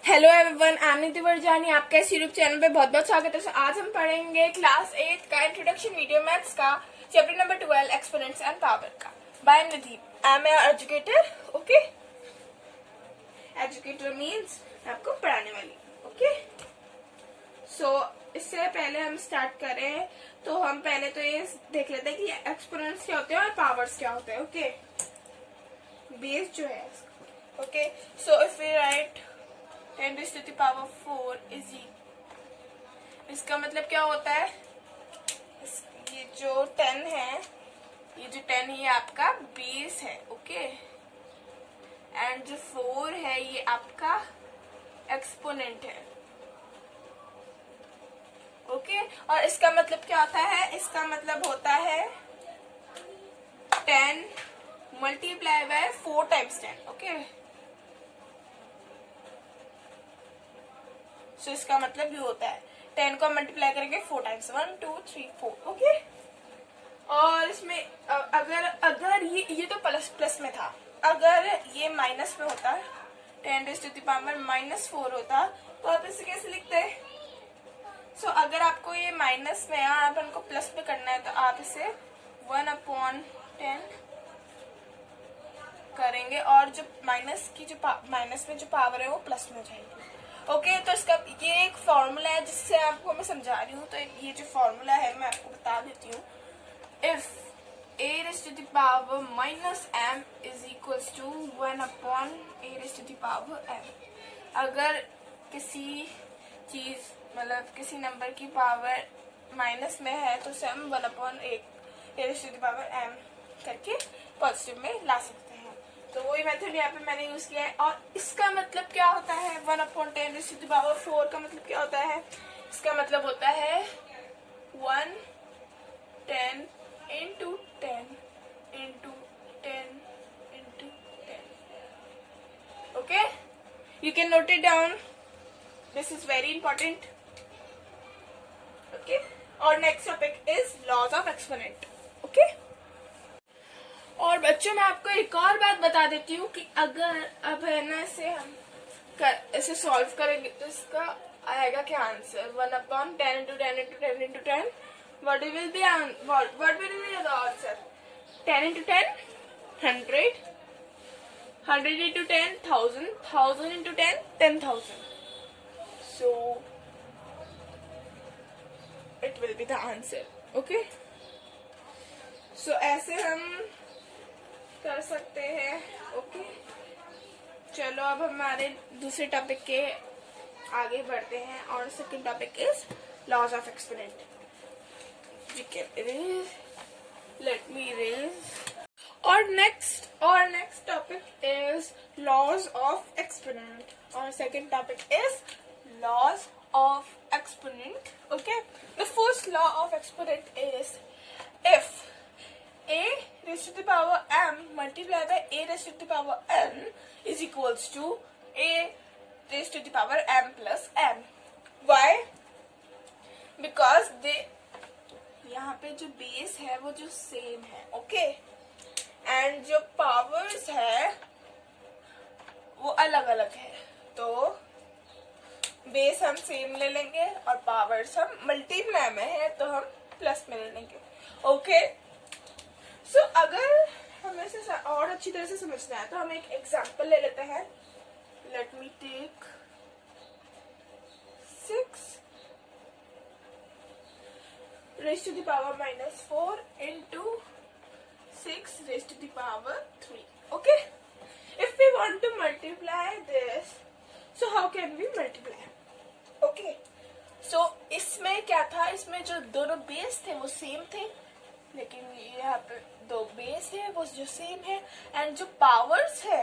Hello everyone, I am निधि वर्जानी। आपका इस YouTube channel पे बहुत बहुत स्वागत है। आज हम पढ़ेंगे क्लास 8 का इंट्रोडक्शन मीडियम मैथ्स का chapter number 12 exponents and power का by Nidhi. I am educator. Okay, educator means मैं आपको पढ़ाने वाली। ओके, सो इससे पहले हम स्टार्ट करें तो हम पहले तो ये देख लेते हैं कि एक्सपोनेंट्स क्या होते हैं और पावर्स क्या होते हैं। ओके, बेस जो है। Okay, so if we write 10 raised to the power 4 is इसका मतलब क्या होता है? ये जो 10 है, ये जो 10 है ये आपका बेस है। ओके, एंड जो 4 है ये आपका एक्सपोनेंट है। ओके, और इसका मतलब क्या होता है? इसका मतलब होता है 10 multiply by 4 times 10। Okay, so इसका मतलब ये होता है 10 को मल्टीप्लाई करेंगे 4 टाइम्स, 1 2 3 4। ओके, और इसमें अगर ये तो प्लस में था, अगर ये माइनस में होता 10 raised to the power -4 होता तो आप इसे कैसे लिखते? सो अगर आपको ये माइनस में है और आप इनको प्लस में करना है तो आप इसे 1/10 करेंगे और जो माइनस में जो पावर है वो प्लस में हो जाएगी। ओके, तो इसका ये एक फॉर्मूला है जिससे आपको मैं समझा रही हूँ। तो ये जो फॉर्मूला है मैं आपको बता देती हूँ। If a raised to the power -m is equals to 1/a raised to the power m। अगर किसी चीज मतलब किसी नंबर की पावर माइनस में है तो उसे हम 1/a raised to the power m करके पॉजिटिव में ला सकते हैं। तो वही मेथड यहाँ पे मैंने यूज किया है। और इसका मतलब क्या होता है? 1/10 raised to the power 4 का मतलब क्या होता है? इसका मतलब होता है 110 into 10 into 10 into 10। Okay, you can note it down, this is very important। Okay, और next topic is laws of exponent. Okay, और बच्चों मैं आपको एक और बात बता देती हूँ कि अगर अब है ना इसे हम इसे सॉल्व करेंगे तो इसका आएगा क्या answer? 1/10 into 10 into 10 into 10। What will be the answer? 10 into 10 100, 100 into 10 1000, 1000 into 10 10,000। So it will be the answer। Okay, so ऐसे हम कर सकते हैं। ओके, चलो अब हमारे दूसरे टॉपिक के आगे बढ़ते हैं और second topic is laws of exponent. Let me erase. और next topic is laws of exponent और second topic is laws of exponent. Okay, the first law of exponent is if a raised to the power m multiplied by a raised to the power n is equals to a raised to the power m plus n। Why? Because they यहाँ पे जो base है वो जो same है। Okay, and जो powers है वो अलग अलग है। तो बेस हम सेम ले लेंगे और पावर्स हम मल्टीप्लाई में है तो हम प्लस में ले लेंगे। ओके, सो अगर हमें इसे और अच्छी तरह से समझना है तो हम एक एग्जांपल ले लेते हैं। Let me take 6 raised to the power -4 into 6 raised to the power 3। Okay, if we want to multiply this, so how can we multiply? Okay, so इसमें क्या था? इसमें जो दोनों बेस थे वो सेम थे, लेकिन यहाँ पे दो बेस है वो जो सेम है एंड जो पावर्स है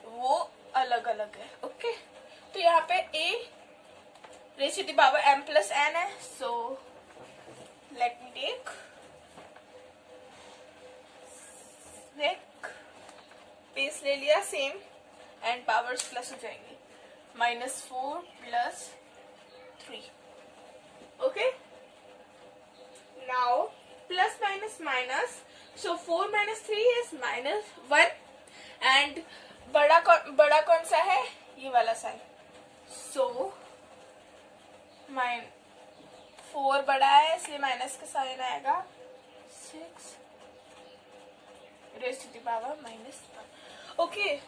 वो अलग अलग है। ओके, तो यहाँ पे a raised to the power m plus n है। So let me take base ले लिया सेम एंड पावर्स प्लस हो जाएंगी, -4 plus 3। Okay, now plus minus, so 4 minus 3 is -1 and बड़ा कौन सा है? ये वाला साइन। सो 4 बड़ा है इसलिए माइनस का साइन आएगा 6 raise to the power -1। Okay,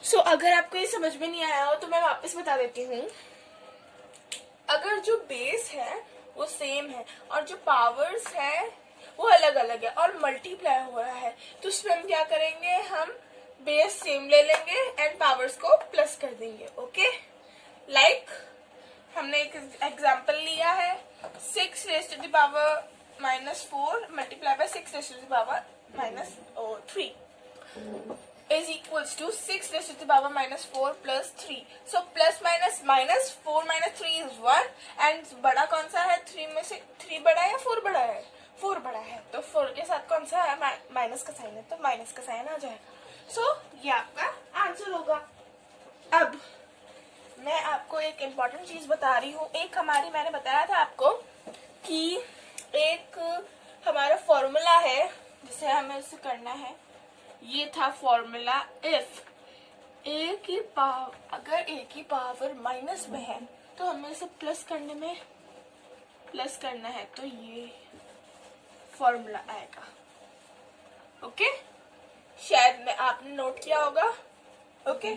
so अगर आपको ये समझ में नहीं आया हो तो मैं वापस बता देती हूँ। अगर जो बेस है वो सेम है और जो पावर्स है वो अलग अलग है और मल्टीप्लाई हो रहा है, तो उसमें हम क्या करेंगे, हम बेस सेम ले लेंगे एंड पावर्स को प्लस कर देंगे। ओके, लाइक हमने एक एग्जांपल लिया है 6 raise to the power -4 multiply by 6 raise to the power -3 is equals to 6 raised to the power -4 plus 3. So plus minus minus 4 minus 3 is 1 and बड़ा कौन सा है, 3 में से 3 बड़ा है या 4 बड़ा है, 4 बड़ा है, तो 4 के साथ कौन सा है, माइनस का साइन है, तो माइनस का साइन आ जाएगा। सो ये आपका आंसर होगा। अब मैं आपको एक इम्पॉर्टेंट चीज बता रही हूँ। एक हमारी, मैंने बताया था आपको कि एक हमारा फॉर्मूला है जिसे हमें उसे करना है। ये था फॉर्मूला, इफ अगर ए की पावर माइनस में है तो हमें इसे प्लस करना है, तो ये फॉर्मूला आएगा। ओके, शायद में आपने नोट किया होगा। ओके,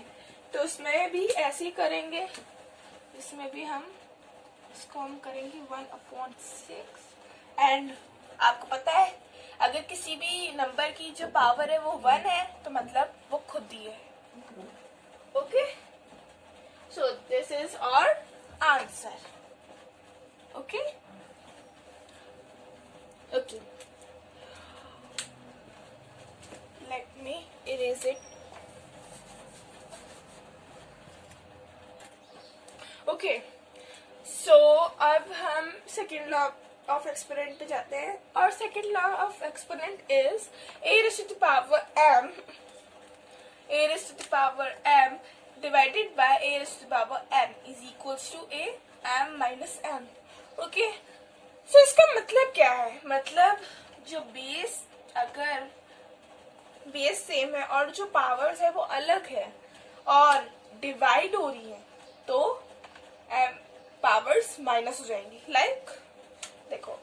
तो उसमें भी ऐसे ही करेंगे, इसमें भी हम इसको हम करेंगे 1/6 एंड आपको पता है अगर किसी भी नंबर की जो पावर है वो 1 है तो मतलब वो खुद ही है। Okay, so this is our answer. Okay okay, let me erase it. Okay, so अब हम सेकेंड लॉ ऑफ एक्सपोनेंट पे जाते हैं और second law of exponent is a raised to the power m divided by a raised to the power m is equals to a m minus m। Okay, so इसका मतलब क्या है, मतलब जो बेस, अगर बेस सेम है और जो पावर्स है वो अलग है और डिवाइड हो रही है तो पावर्स माइनस हो जाएंगी। लाइक देखो,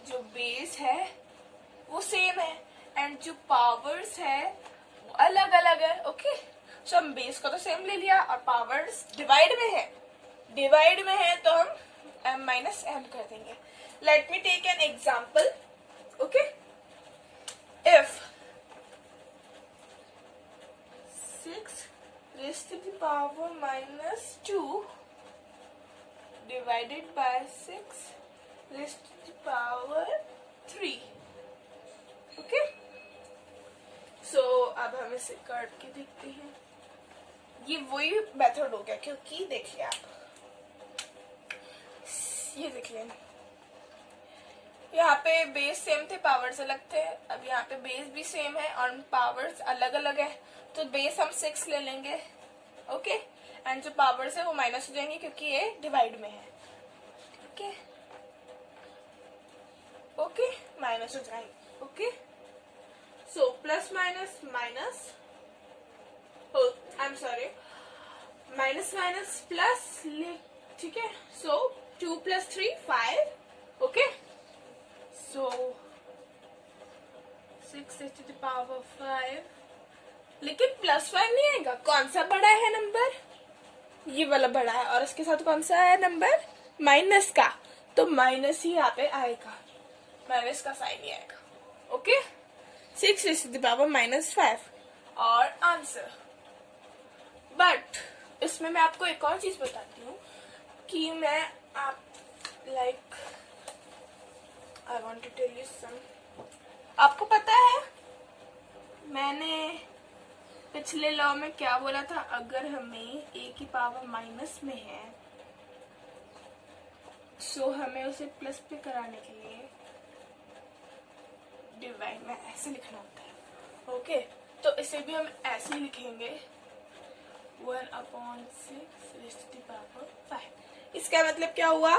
जो बेस है वो सेम है एंड जो पावर्स है वो अलग अलग है। ओके, सो हम बेस को तो सेम ले लिया और पावर्स डिवाइड में है तो हम m माइनस m कर देंगे। Let me take an example. Okay, if 6 raised to the power -2 divided by 6 raised to the power 3। Okay, so अब हम इसे काट के देखते हैं। ये वही मेथड हो गया, क्योंकि देखिए आप, ये देखिए यहाँ पे बेस सेम थे, पावर्स अलग थे। अब यहाँ पे बेस भी सेम है और पावर्स अलग अलग है, तो बेस हम 6 ले लेंगे। ओके, एंड जो पावर्स है वो माइनस हो जाएंगे क्योंकि ये डिवाइड में है। ओके ओके, माइनस हो जाएंगे। Okay, so plus minus minus, I am sorry, minus minus plus, ठीक है। सो 2 + 3 5। Okay, so 6 raised to the power 5, लेकिन +5 नहीं आएगा। कौन सा बड़ा है नंबर, ये वाला बड़ा है और इसके साथ कौन सा है नंबर, माइनस का, तो माइनस ही यहाँ पे आएगा, माइनस का साइन ही आएगा। Okay, 6 raised to the power -5 और आंसर। बट इसमें मैं आपको एक और चीज बताती हूँ कि मैं आप like I want to tell you some. आपको पता है मैंने पिछले लॉ में क्या बोला था, अगर हमें a की पावर माइनस में है सो हमें उसे प्लस पे कराने के लिए डिवाइड में ऐसे लिखना होता है। ओके, तो इसे भी हम ऐसे ही लिखेंगे 1/6 raised to the power 5। इसका मतलब क्या हुआ,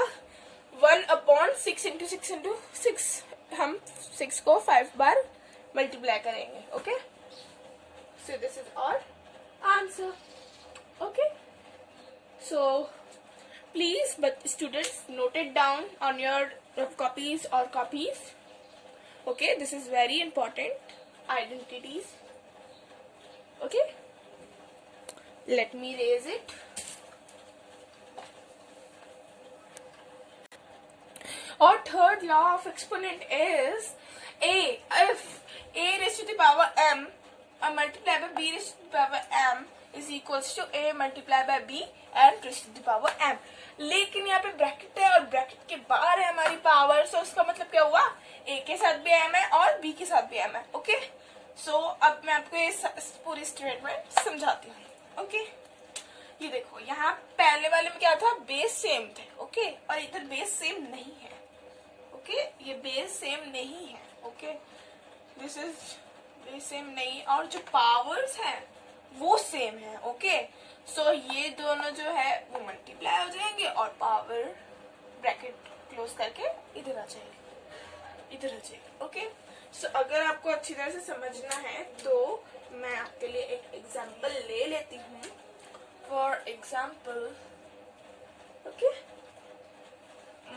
1/6 × 6 × 6, हम 6 को 5 बार मल्टीप्लाई करेंगे। Okay, so this is our answer. Okay. So please, but students, note it down on your rough copies or copies. Okay, this is very important. Identities. Okay, let me raise it. Our third law of exponent is a. If a raised to the power m multiplied by b raised to the power m is equals to a multiplied by b and raised to the power m. लेकिन यहाँ पे bracket है और bracket के बाहर है हमारी power, सो उसका मतलब क्या हुआ, a के साथ भी m है और b के साथ भी m है. ओके, सो अब मैं आपको ये पूरी स्टेटमेंट समझाती हूँ. ओके, ये देखो, यहाँ पहले वाले में क्या था, बेस सेम थे. ओके, और इधर बेस सेम नहीं है. ओके, ये बेस सेम नहीं है. Okay, this is base same नहीं, और जो पावर्स हैं वो सेम है. ओके, सो ये दोनों जो है वो मल्टीप्लाई हो जाएंगे और पावर ब्रैकेट क्लोज करके इधर आ जाएगी, इधर आ जाएगी. ओके, सो अगर आपको अच्छी तरह से समझना है तो मैं आपके लिए एक एग्जांपल ले लेती हूँ. फॉर एग्जांपल, ओके,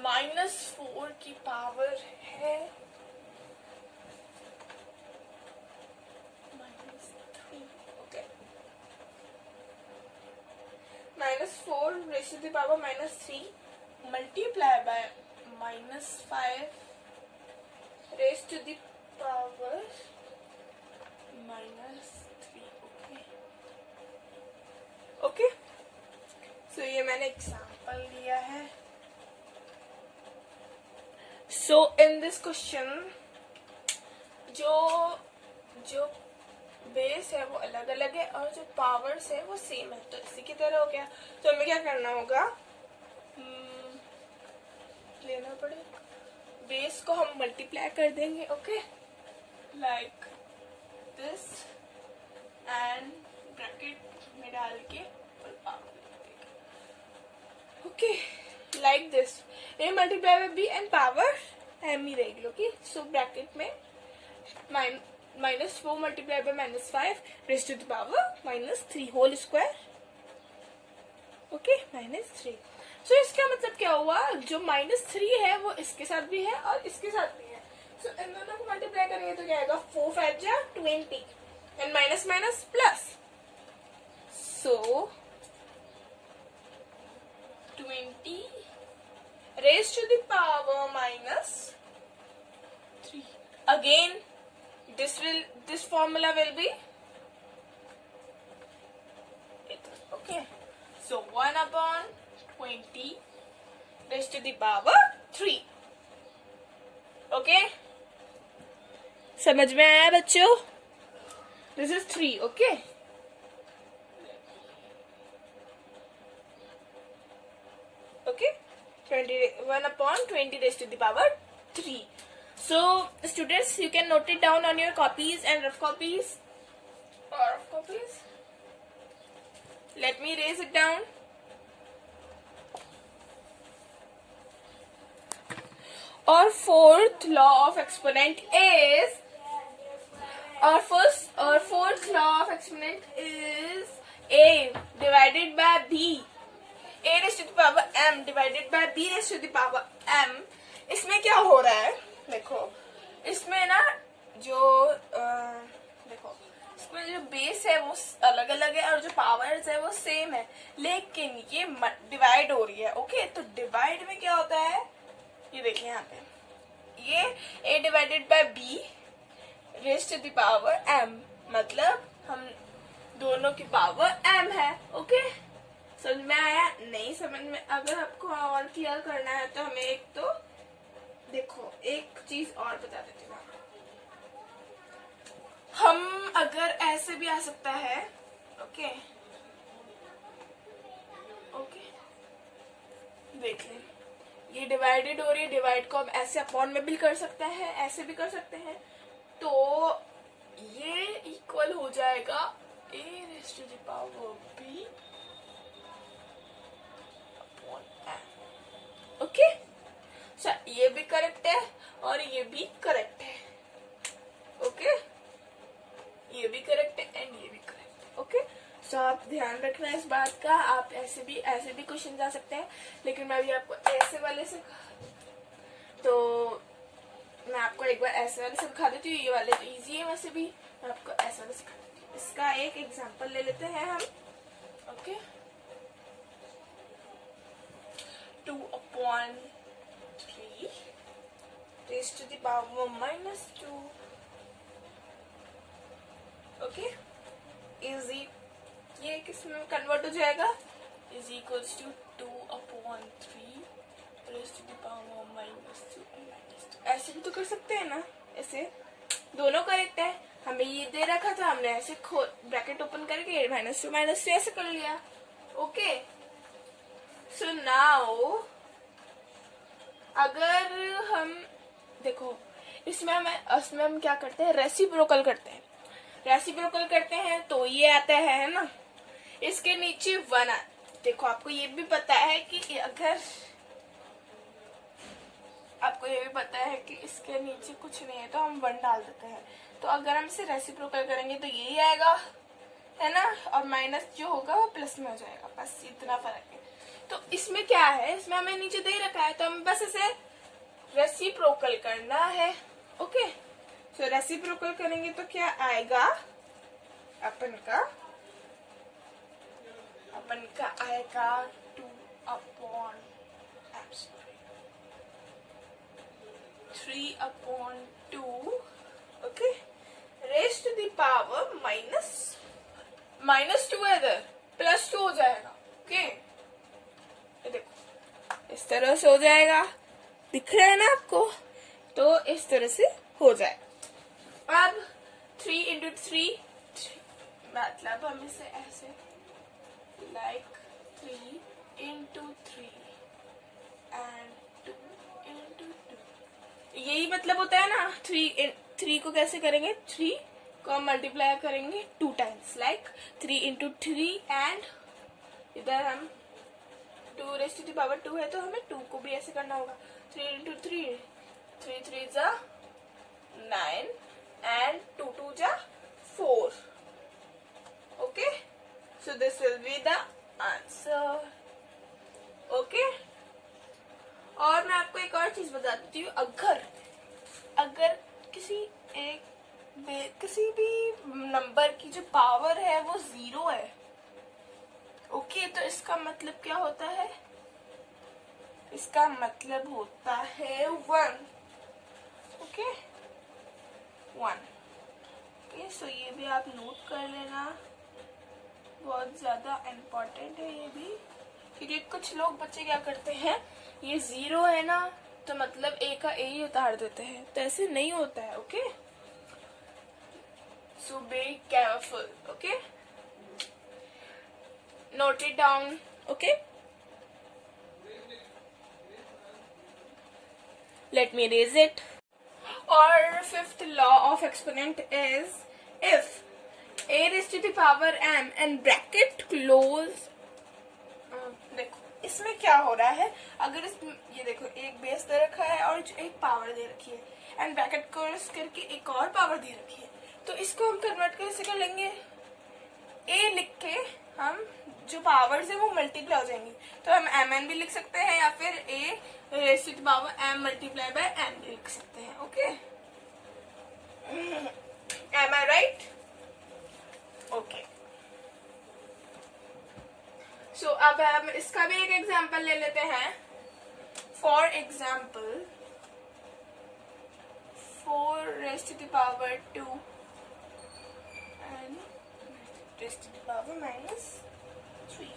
-4 की पावर है -3. Okay, -4 raised to the power -3 multiply by -5 raised to the power -3. Okay, okay, so ये मैंने एग्जांपल लिया है. So in this question, जो बेस है वो अलग अलग है और जो पावर्स है वो सेम है, तो इसी की तरह हो गया. तो हमें क्या करना होगा, लेना पड़ेगा, बेस को हम मल्टीप्लाई कर देंगे. Okay, like this and bracket में डाल के okay, like this, a multiply by b and power m ही रहेगी. ओके, सो ब्रैकेट में -4 multiplied by -5 raised to the power -3 whole square. Okay, -3. सो इसका मतलब क्या हुआ, जो -3 है वो इसके साथ भी है और इसके साथ भी है. सो इन दोनों को मल्टीप्लाई करेंगे तो क्या आएगा, 4 5 जा 20 and minus minus plus. So 20 raised to the power -3. Again, this formula will be okay. So 1/20 raised to the power 3. Okay, समझ में आया बच्चों? This is 3. Okay. Okay. 1/20 raised to the power 3. So students, you can note it down on your copies and rough copies. Let me raise it down. Our fourth law of exponent is, our fourth law of exponent is a divided by b. a raised to the power m divided by b raised to the power m. इसमें क्या हो रहा है, देखो, इसमें ना जो देखो, इसमें जो बेस है वो अलग अलग है और जो पावर्स है वो सेम है, लेकिन ये डिवाइड हो रही है. ओके, तो डिवाइड में क्या होता है, ये देखिए यहाँ पे, ये a divided by b raised to the power m, मतलब हम दोनों की पावर m है. ओके, समझ में आया? नहीं समझ में, अगर आपको और क्लियर करना है तो हमें एक तो देखो, एक चीज और बता देती हूँ. हम अगर ऐसे भी आ सकता है. ओके, ओके, देख लें, ये डिवाइडेड हो रही है, डिवाइड को हम ऐसे अपॉन में भी कर सकते हैं, ऐसे भी कर सकते हैं, तो ये इक्वल हो जाएगा a raised to the power b upon m. Okay, so ये भी करेक्ट है और ये भी करेक्ट है. ओके, ये भी करेक्ट है एंड ये भी करेक्ट है. ओके, सो आप ध्यान रखना है इस बात का। आप ऐसे भी क्वेश्चन जा सकते हैं, लेकिन मैं अभी आपको ऐसे वाले से, तो मैं आपको एक बार ऐसे वाले से दिखा देती हूँ। ये वाले तो इजी है, वैसे भी मैं आपको ऐसे वाले सिखा देती हूँ। इसका एक एग्जांपल ले लेते हैं हम। Okay, 2/3 raised to the power -2। Okay, easy, ये किस में कन्वर्ट हो जाएगा, is equals to 2/3 raised to the power -2। ऐसे भी तो कर सकते हैं ना, ऐसे दोनों करेक्ट है। हमें ये दे रखा था, हमने ऐसे ब्रैकेट ओपन करके -2 ऐसे कर लिया। ओके, सो नाउ अगर हम देखो, इसमें हम क्या करते हैं, रेसिप्रोकल करते हैं। रेसिप्रोकल करते हैं तो ये आता है ना, इसके नीचे 1। देखो, आपको ये भी पता है कि अगर आपको ये भी पता है कि इसके नीचे कुछ नहीं है तो हम 1 डाल देते हैं। तो अगर हम इसे रेसिप्रोकल करेंगे तो यही आएगा, है ना, और माइनस जो होगा वो प्लस में हो जाएगा। बस इतना फर्क है। तो इसमें क्या है, इसमें हमें नीचे दे रखा है तो हम बस इसे रेसिप्रोकल करना है। ओके, सो रेसिप्रोकल करेंगे तो क्या आएगा, अपन का आएगा 3/2। Okay, raised to the power -2 है, इधर +2 हो जाएगा। ओके, ये देखो इस तरह से हो जाएगा, दिख रहा है ना आपको, तो इस तरह से हो जाए। अब 3 × 3 मतलब हम इसे ऐसे लाइक 3 × 3 एंड 2 × 2, यही मतलब होता है ना। 3 को कैसे करेंगे, 3 को मल्टीप्लाई करेंगे 2 टाइम्स, लाइक 3 × 3 एंड इधर हम 2 raised to the power 2 है तो हमें 2 को भी ऐसे करना होगा। 3 × 3, 3 3 जा 9 and 2 2 जा 4। Okay, so this will be the answer। Okay, और मैं आपको एक और चीज बता देती हूँ। अगर किसी भी नंबर की जो पावर है वो 0 है, ओके, तो इसका मतलब क्या होता है, इसका मतलब होता है 1। ओके, 1। ओके, सो ये भी आप नोट कर लेना, बहुत ज्यादा इम्पोर्टेंट है ये भी। क्योंकि कुछ लोग बच्चे क्या करते हैं, ये 0 है ना तो मतलब ए का ए ही उतार देते हैं, तो ऐसे नहीं होता है। Okay, so be careful. Okay, note it down। okay, let me erase it। और 5th law of exponent is if a raised to the power m and bracket close। देखो इसमें क्या हो रहा है, अगर ये देखो एक बेस दे रखा है और एक पावर दे रखी है एंड ब्रैकेट क्लोज करके एक और पावर दे रखी है, तो इसको हम कन्वर्ट कैसे कर लेंगे, a लिख के हम जो पावर्स है वो मल्टीप्लाई हो जाएंगी। तो हम mn भी लिख सकते हैं या फिर a raised to the power m multiplied by n भी लिख सकते हैं। Okay, am I right? Okay, so अब हम इसका भी एक एग्जांपल ले लेते हैं। For example 4 raised to the power 2 and raised to the power -3,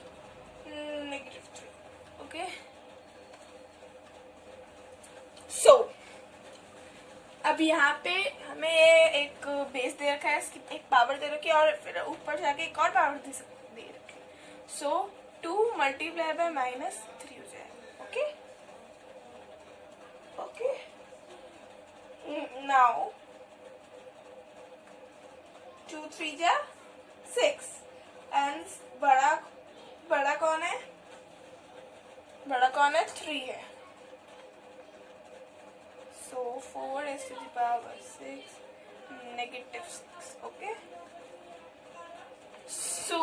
-3। Okay, so अब यहाँ पे हमें एक बेस दे रखा है, इसकी एक पावर दे रखी है और फिर ऊपर जाके एक और पावर दे रखी है। सो 2 मल्टीप्लाई बाय -3 हो जाएगा। ओके, ओके, नाउ 2 3 जा 6 एंड बड़ा कौन है, 3 है। So 4 raised to the power 6 -6। Okay, so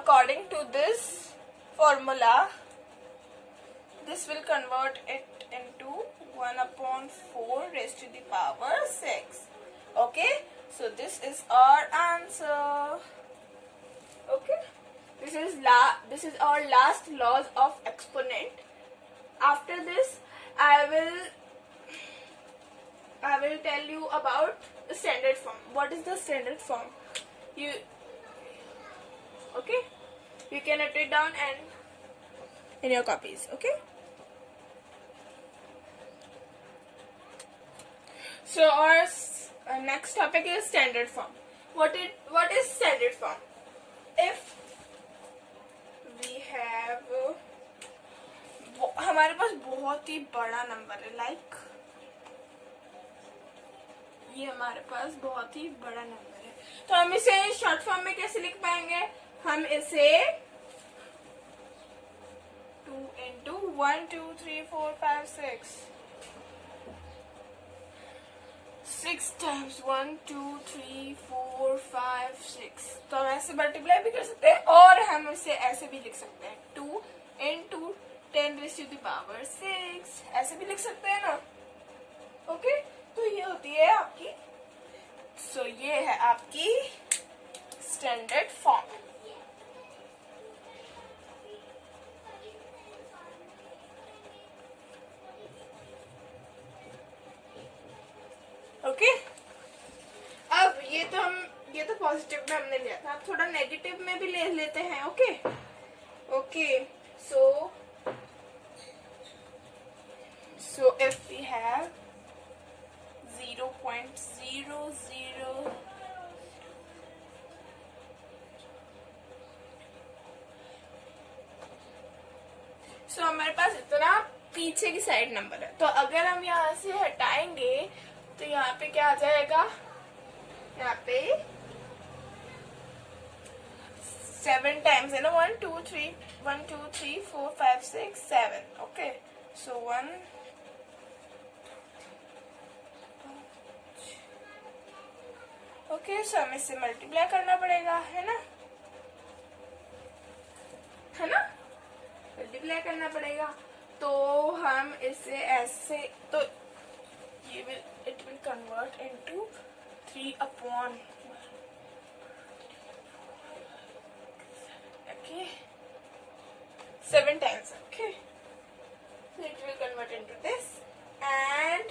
according to this formula, this will convert it into 1/4 raised to the power 6. Okay, so this is our answer. Okay, this is our last laws of exponent. After this, I will tell you about the standard form. What is the standard form? Okay, you can write it down and in your copies. Okay, so our next topic is standard form. What is standard form? If we have हमारे पास बहुत ही बड़ा number है, like ये हमारे पास बहुत ही बड़ा number है, तो हम इसे शॉर्ट फॉर्म में कैसे लिख पाएंगे? हम इसे 2 into 1 2 3 4 5 6 times 1 2 3 4 5 6, तो हम ऐसे मल्टीप्लाई भी कर सकते हैं और हम इसे ऐसे भी लिख सकते हैं 2 into 10 raised to the power 6, ऐसे भी लिख सकते हैं ना. ओके, तो ये होती है आपकी, सो ये है आपकी स्टैंडर्ड फॉर्म. ओके, अब ये तो पॉजिटिव में हमने लिया था, अब थोड़ा नेगेटिव में भी ले लेते हैं. Okay okay, so if we have 0.00 सो हमारे पास इतना पीछे की साइड नंबर है, तो अगर हम यहाँ से हटाएंगे तो यहाँ पे क्या आ जाएगा? यहाँ पे 7 टाइम्स है ना, 1 2 3 4 5 6 7. ओके, सो 1 ओके, सो हमें इसे मल्टीप्लाई करना पड़ेगा, है ना, मल्टीप्लाई करना पड़ेगा. तो हम इसे ऐसे, तो it will convert into 3/, okay, 7 times. Okay, so it will convert into this, and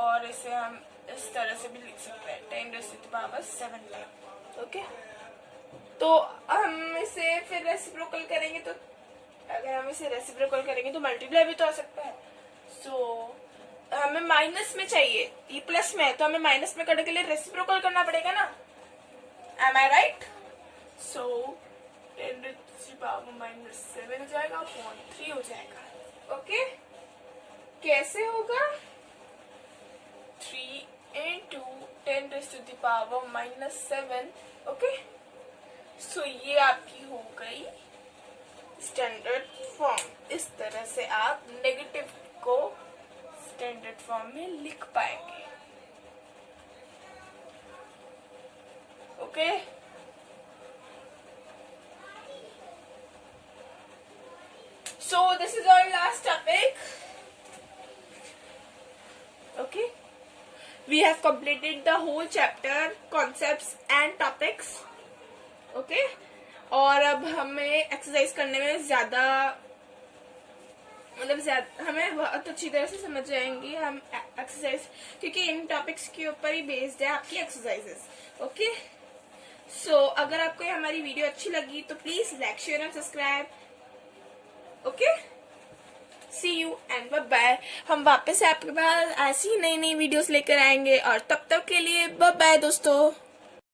और इसे हम इस तरह से भी लिख सकते हैं 10 raised to the power 7 time. Okay, तो हम इसे फिर रेसिप्रोकल करेंगे, तो अगर हम इसे रेसिप्रोकल करेंगे तो मल्टीप्लाई भी तो आ सकता है. सो हमें माइनस में चाहिए, ये प्लस में है, तो हमें माइनस में करने के लिए रेसिप्रोकल करना पड़ेगा ना. Am I right? So 10 raised to the power -7 हो जाएगा, 3 हो जाएगा. ओके, कैसे होगा? 3 into 10 raised to the power -7. Okay, so ये आपकी हो गई स्टैंडर्ड फॉर्म. इस तरह से आप नेगेटिव को स्टैंडर्ड फॉर्म में लिख पाएंगे. Okay, so this is our last topic. Okay, we have completed the whole chapter, concepts and topics. Okay, और अब हमें एक्सरसाइज करने में ज्यादा हमें बहुत अच्छी तरह से समझ जाएंगी हम एक्सरसाइज, क्योंकि इन टॉपिक्स के ऊपर ही बेस्ड है आपकी एक्सरसाइजेस. ओके, सो अगर आपको ये हमारी वीडियो अच्छी लगी तो please like share and subscribe. Okay, see you and bye bye. हम वापस आपके पास ऐसी ही नई वीडियोस लेकर आएंगे, और तब तक के लिए बाय बाय दोस्तों.